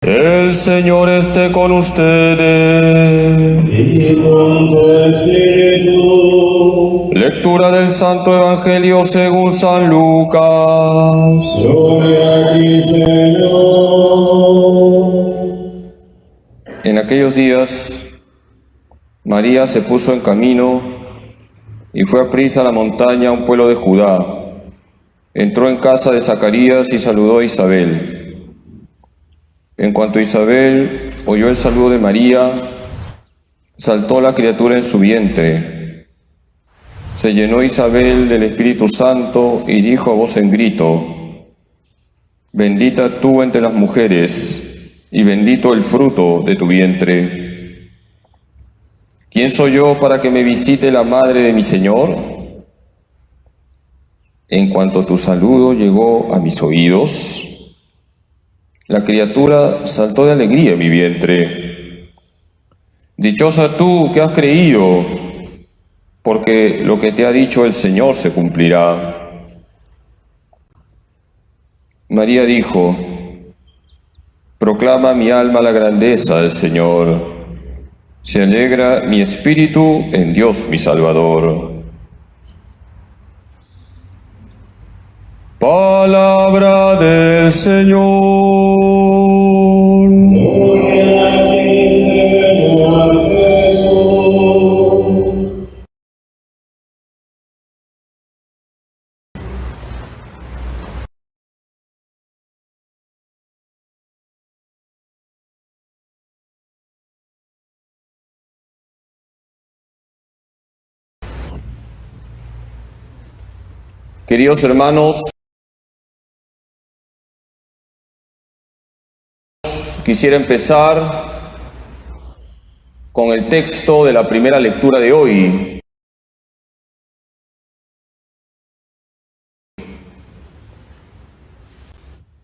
El Señor esté con ustedes. Y con tu espíritu. Lectura del Santo Evangelio según San Lucas. Gloria a ti, Señor. En aquellos días, María se puso en camino y fue aprisa a la montaña a un pueblo de Judá. Entró en casa de Zacarías y saludó a Isabel. En cuanto Isabel oyó el saludo de María, saltó la criatura en su vientre. Se llenó Isabel del Espíritu Santo y dijo a voz en grito: Bendita tú entre las mujeres, y bendito el fruto de tu vientre. ¿Quién soy yo para que me visite la madre de mi Señor? En cuanto tu saludo llegó a mis oídos, la criatura saltó de alegría en mi vientre. Dichosa tú que has creído, porque lo que te ha dicho el Señor se cumplirá. María dijo: Proclama mi alma la grandeza del Señor. Se alegra mi espíritu en Dios mi Salvador. Palabra del Señor. Gloria a ti, Señor Jesús. Queridos hermanos, quisiera empezar con el texto de la primera lectura de hoy.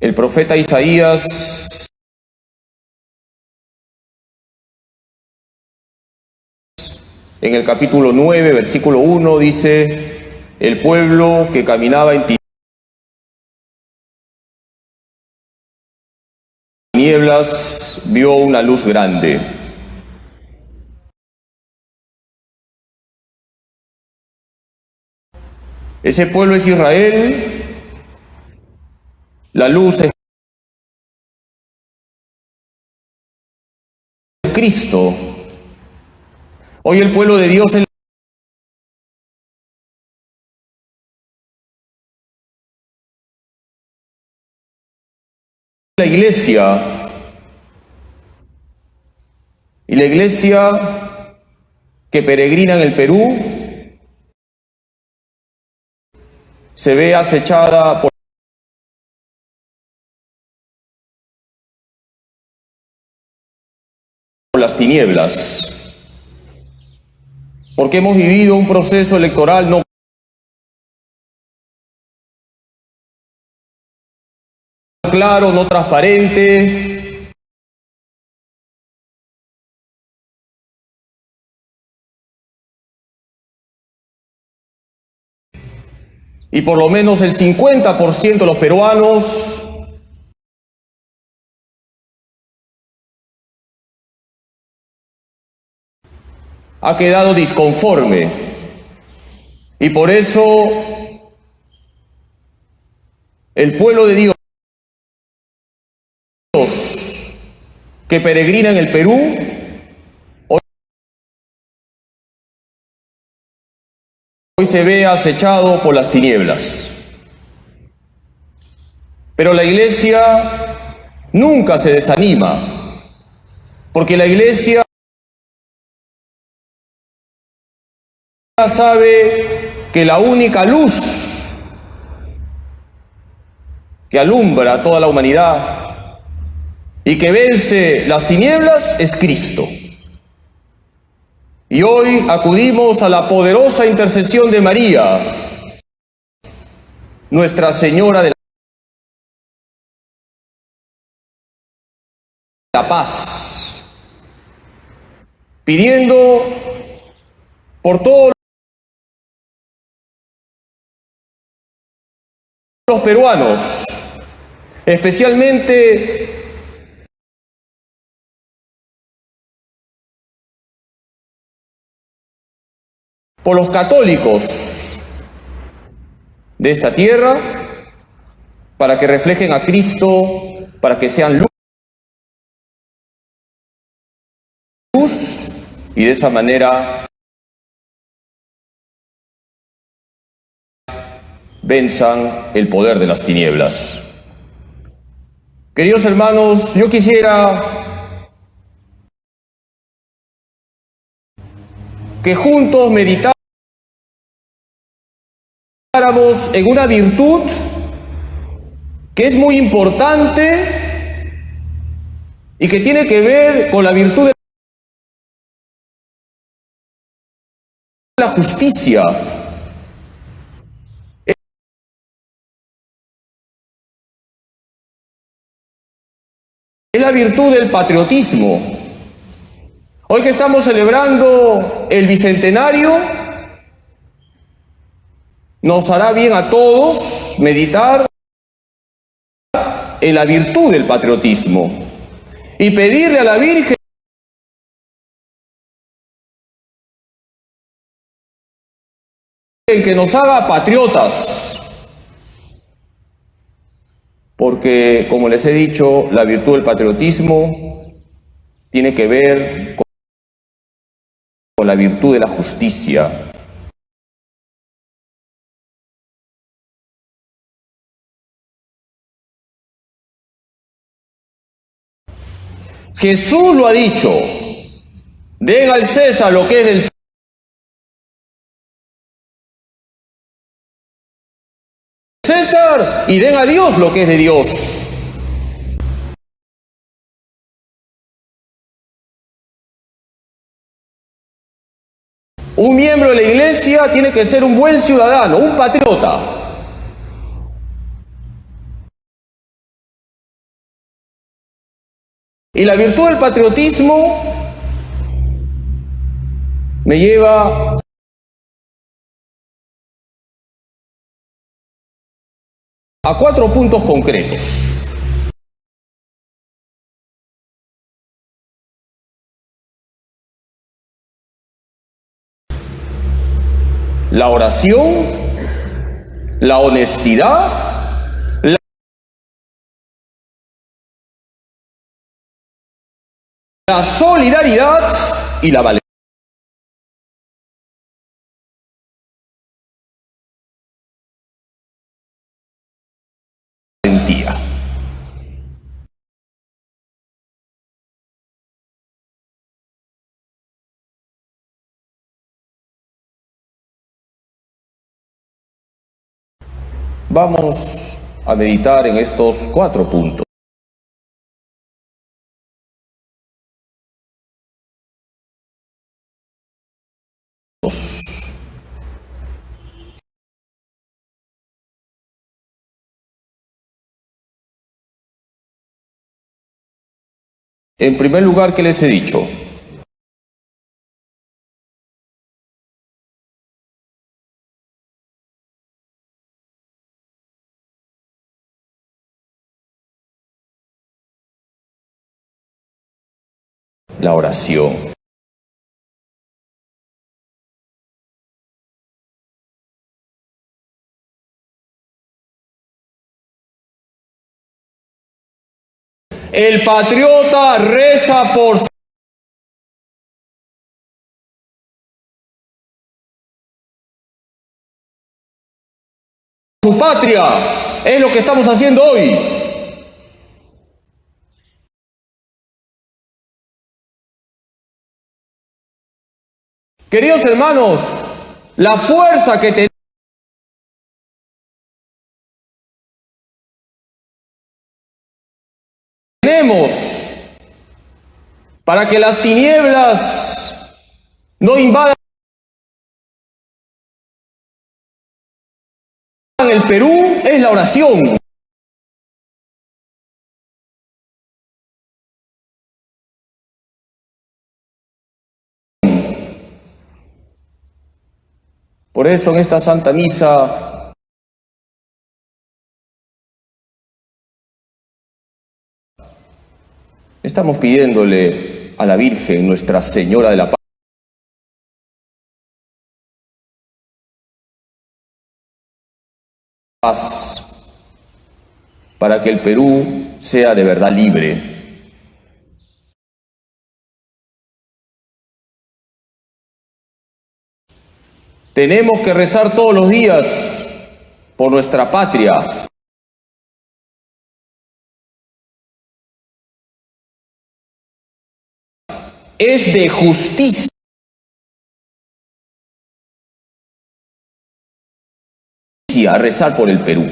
El profeta Isaías en el capítulo 9, versículo 1 dice: el pueblo que caminaba en tinieblas vio una luz grande. Ese pueblo es Israel, la luz es Cristo. Hoy el pueblo de Dios es la iglesia. Y la iglesia que peregrina en el Perú se ve acechada por las tinieblas, porque hemos vivido un proceso electoral no claro, no transparente, y por lo menos el 50% de los peruanos ha quedado disconforme, y por eso el pueblo de Dios que peregrina en el Perú hoy se ve acechado por las tinieblas. Pero la iglesia nunca se desanima, porque la iglesia sabe que la única luz que alumbra a toda la humanidad y que vence las tinieblas es Cristo. Y hoy acudimos a la poderosa intercesión de María, Nuestra Señora de la Paz, pidiendo por todos los peruanos, especialmente por los católicos de esta tierra, para que reflejen a Cristo, para que sean luz y de esa manera venzan el poder de las tinieblas. Queridos hermanos, yo quisiera que juntos meditáramos en una virtud que es muy importante y que tiene que ver con la virtud de la justicia. Es la virtud del patriotismo. Hoy que estamos celebrando el bicentenario, nos hará bien a todos meditar en la virtud del patriotismo y pedirle a la Virgen que nos haga patriotas, porque, como les he dicho, la virtud del patriotismo tiene que ver con la virtud de la justicia. Jesús lo ha dicho: den al César lo que es del César y den a Dios lo que es de Dios. Un miembro de la Iglesia tiene que ser un buen ciudadano, un patriota. Y la virtud del patriotismo me lleva a 4 puntos concretos. La oración, la honestidad, la solidaridad y la valentía. Vamos a meditar en estos 4 puntos. En primer lugar, ¿qué les he dicho? La oración. El patriota reza por su patria. Es lo que estamos haciendo hoy. Queridos hermanos, la fuerza que tenemos para que las tinieblas no invadan el Perú es la oración. Por eso en esta Santa Misa estamos pidiéndole a la Virgen, Nuestra Señora de la Paz, paz, para que el Perú sea de verdad libre. Tenemos que rezar todos los días por nuestra patria. Es de justicia rezar por el Perú.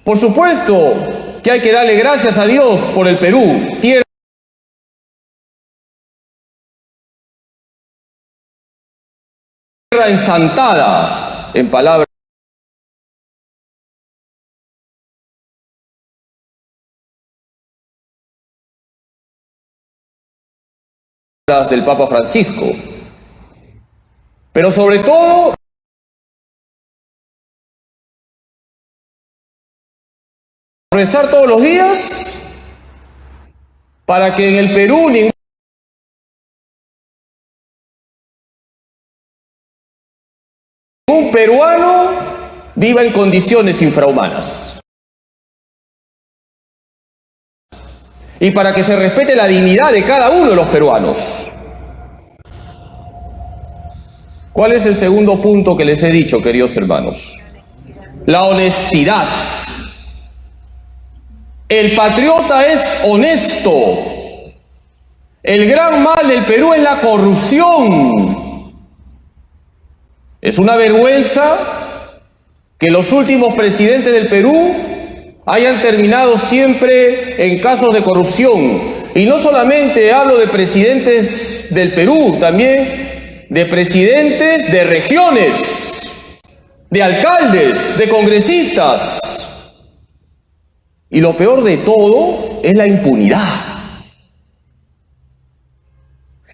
Por supuesto que hay que darle gracias a Dios por el Perú, tierra ensantada, en palabras del Papa Francisco. Pero sobre todo, rezar todos los días para que en el Perú ningún peruano viva en condiciones infrahumanas. Y para que se respete la dignidad de cada uno de los peruanos. ¿Cuál es el segundo punto que les he dicho, queridos hermanos? La honestidad. El patriota es honesto. El gran mal del Perú es la corrupción. Es una vergüenza que los últimos presidentes del Perú hayan terminado siempre en casos de corrupción. Y no solamente hablo de presidentes del Perú, también de presidentes de regiones, de alcaldes, de congresistas. Y lo peor de todo es la impunidad.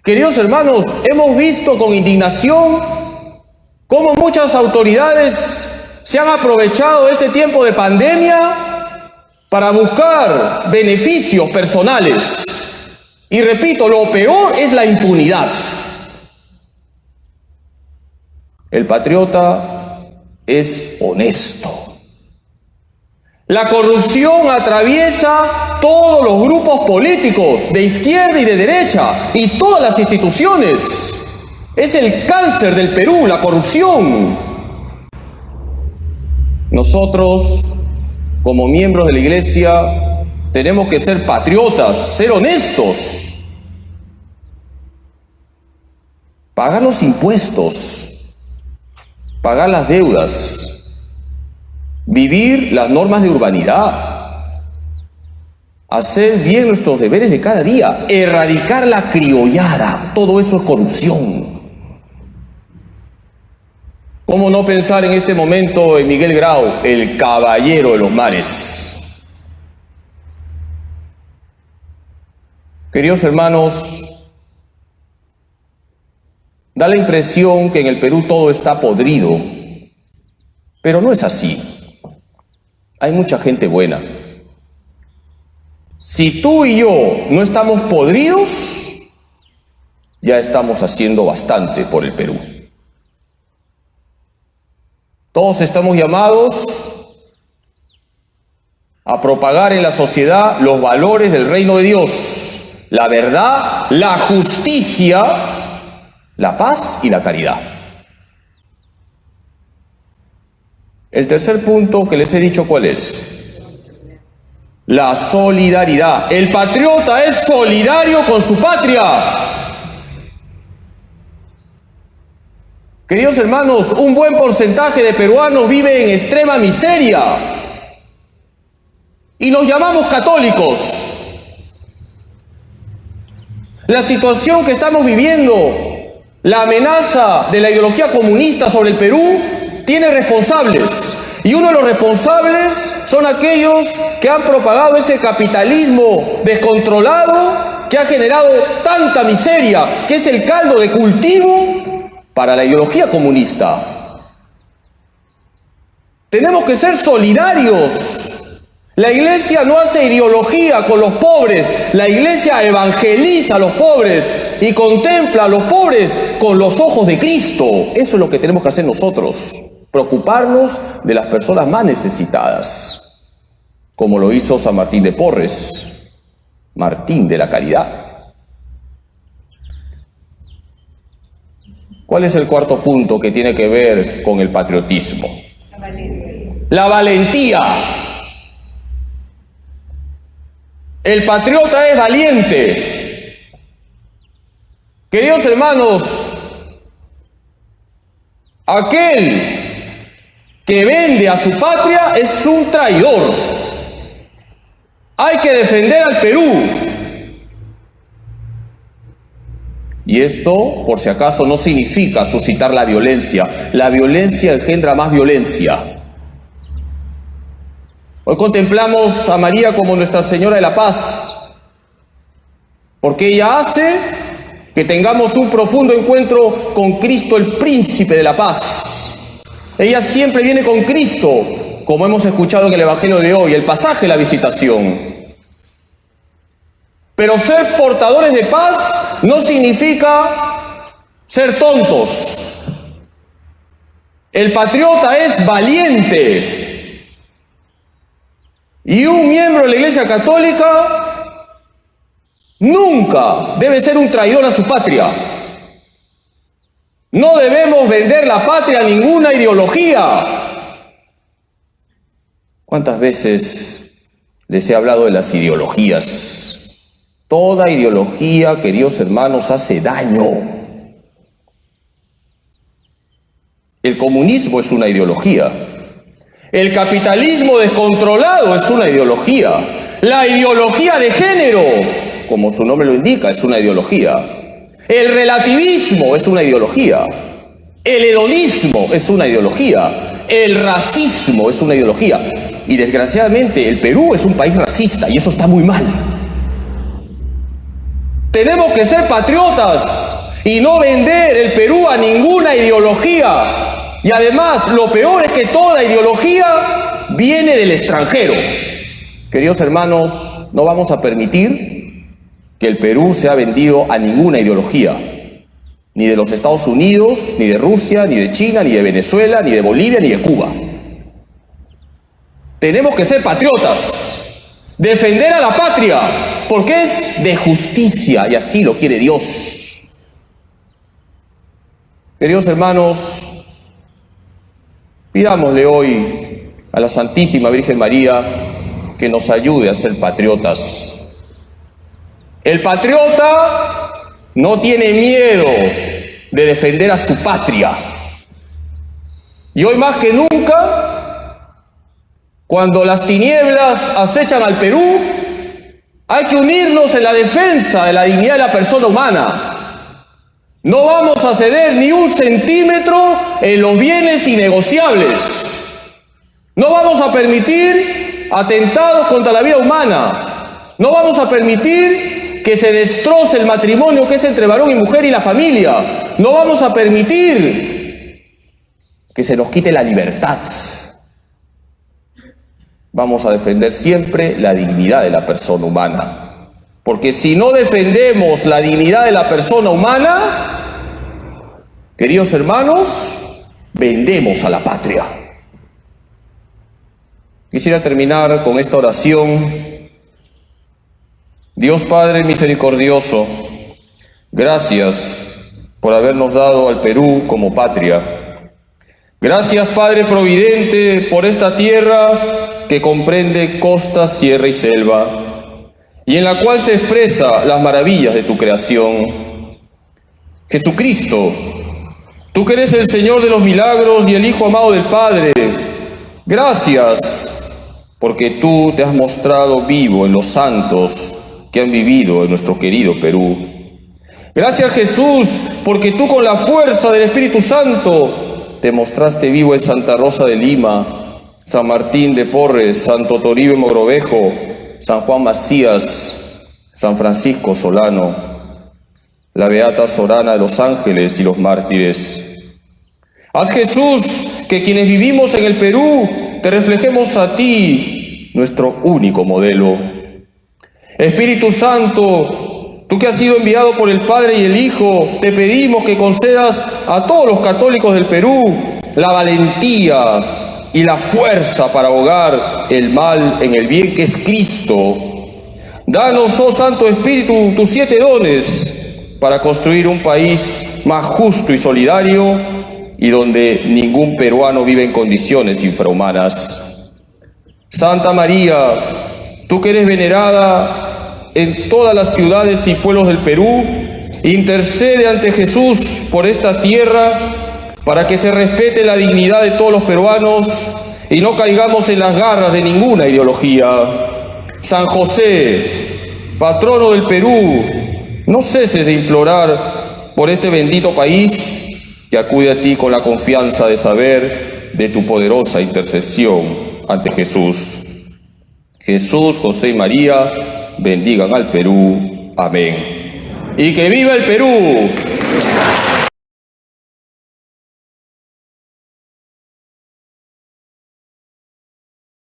Queridos hermanos, hemos visto con indignación cómo muchas autoridades se han aprovechado de este tiempo de pandemia para buscar beneficios personales. Y repito, lo peor es la impunidad. El patriota es honesto. La corrupción atraviesa todos los grupos políticos, de izquierda y de derecha, y todas las instituciones. Es el cáncer del Perú, la corrupción. Nosotros, como miembros de la Iglesia, tenemos que ser patriotas, ser honestos, pagar los impuestos, pagar las deudas, vivir las normas de urbanidad, hacer bien nuestros deberes de cada día, erradicar la criollada. Todo eso es corrupción. ¿Cómo no pensar en este momento en Miguel Grau, el caballero de los mares? Queridos hermanos, da la impresión que en el Perú todo está podrido, pero no es así. Hay mucha gente buena. Si tú y yo no estamos podridos, ya estamos haciendo bastante por el Perú. Todos estamos llamados a propagar en la sociedad los valores del reino de Dios, la verdad, la justicia, la paz y la caridad. El tercer punto que les he dicho, ¿cuál es? La solidaridad. El patriota es solidario con su patria. Queridos hermanos, un buen porcentaje de peruanos vive en extrema miseria y nos llamamos católicos. La situación que estamos viviendo, la amenaza de la ideología comunista sobre el Perú, tiene responsables. Y uno de los responsables son aquellos que han propagado ese capitalismo descontrolado que ha generado tanta miseria, que es el caldo de cultivo para la ideología comunista. Tenemos que ser solidarios. La iglesia no hace ideología con los pobres, la iglesia evangeliza a los pobres y contempla a los pobres con los ojos de Cristo. Eso es lo que tenemos que hacer nosotros, preocuparnos de las personas más necesitadas, como lo hizo San Martín de Porres, Martín de la Caridad. ¿Cuál es el cuarto punto que tiene que ver con el patriotismo? La valentía. El patriota es valiente. Queridos hermanos, aquel que vende a su patria es un traidor. Hay que defender al Perú. Y esto, por si acaso, no significa suscitar la violencia. La violencia engendra más violencia. Hoy contemplamos a María como Nuestra Señora de la Paz, porque ella hace que tengamos un profundo encuentro con Cristo, el Príncipe de la Paz. Ella siempre viene con Cristo, como hemos escuchado en el Evangelio de hoy, el pasaje de la visitación. Pero ser portadores de paz no significa ser tontos. El patriota es valiente. Y un miembro de la Iglesia Católica nunca debe ser un traidor a su patria. No debemos vender la patria a ninguna ideología. ¿Cuántas veces les he hablado de las ideologías? Toda ideología, queridos hermanos, hace daño. El comunismo es una ideología. El capitalismo descontrolado es una ideología. La ideología de género, como su nombre lo indica, es una ideología. El relativismo es una ideología. El hedonismo es una ideología. El racismo es una ideología. Y desgraciadamente el Perú es un país racista y eso está muy mal. Tenemos que ser patriotas y no vender el Perú a ninguna ideología. Y además, lo peor es que toda ideología viene del extranjero. Queridos hermanos, no vamos a permitir que el Perú sea vendido a ninguna ideología. Ni de los Estados Unidos, ni de Rusia, ni de China, ni de Venezuela, ni de Bolivia, ni de Cuba. Tenemos que ser patriotas. Defender a la patria, porque es de justicia y así lo quiere Dios. Queridos hermanos, pidámosle hoy a la Santísima Virgen María que nos ayude a ser patriotas. El patriota no tiene miedo de defender a su patria. Y hoy más que nunca, cuando las tinieblas acechan al Perú, hay que unirnos en la defensa de la dignidad de la persona humana. No vamos a ceder ni un centímetro en los bienes innegociables. No vamos a permitir atentados contra la vida humana. No vamos a permitir que se destroce el matrimonio que es entre varón y mujer y la familia. No vamos a permitir que se nos quite la libertad. Vamos a defender siempre la dignidad de la persona humana. Porque si no defendemos la dignidad de la persona humana, queridos hermanos, vendemos a la patria. Quisiera terminar con esta oración. Dios Padre misericordioso, gracias por habernos dado al Perú como patria. Gracias, Padre providente, por esta tierra que comprende costa, sierra y selva, y en la cual se expresa las maravillas de tu creación. Jesucristo, tú que eres el Señor de los milagros y el Hijo amado del Padre, gracias, porque tú te has mostrado vivo en los santos que han vivido en nuestro querido Perú. Gracias, Jesús, porque tú con la fuerza del Espíritu Santo te mostraste vivo en Santa Rosa de Lima, San Martín de Porres, Santo Toribio Mogrovejo, San Juan Macías, San Francisco Solano, la Beata Sorana de los Ángeles y los mártires. Haz, Jesús, que quienes vivimos en el Perú te reflejemos a ti nuestro único modelo. Espíritu Santo, tú que has sido enviado por el Padre y el Hijo, te pedimos que concedas a todos los católicos del Perú la valentía y la fuerza para ahogar el mal en el bien que es Cristo. Danos, oh Santo Espíritu, tus 7 dones para construir un país más justo y solidario y donde ningún peruano vive en condiciones infrahumanas. Santa María, tú que eres venerada en todas las ciudades y pueblos del Perú, intercede ante Jesús por esta tierra para que se respete la dignidad de todos los peruanos y no caigamos en las garras de ninguna ideología. San José, patrono del Perú, no ceses de implorar por este bendito país que acude a ti con la confianza de saber de tu poderosa intercesión ante Jesús. Jesús, José y María bendigan al Perú. Amén. ¡Y que viva el Perú!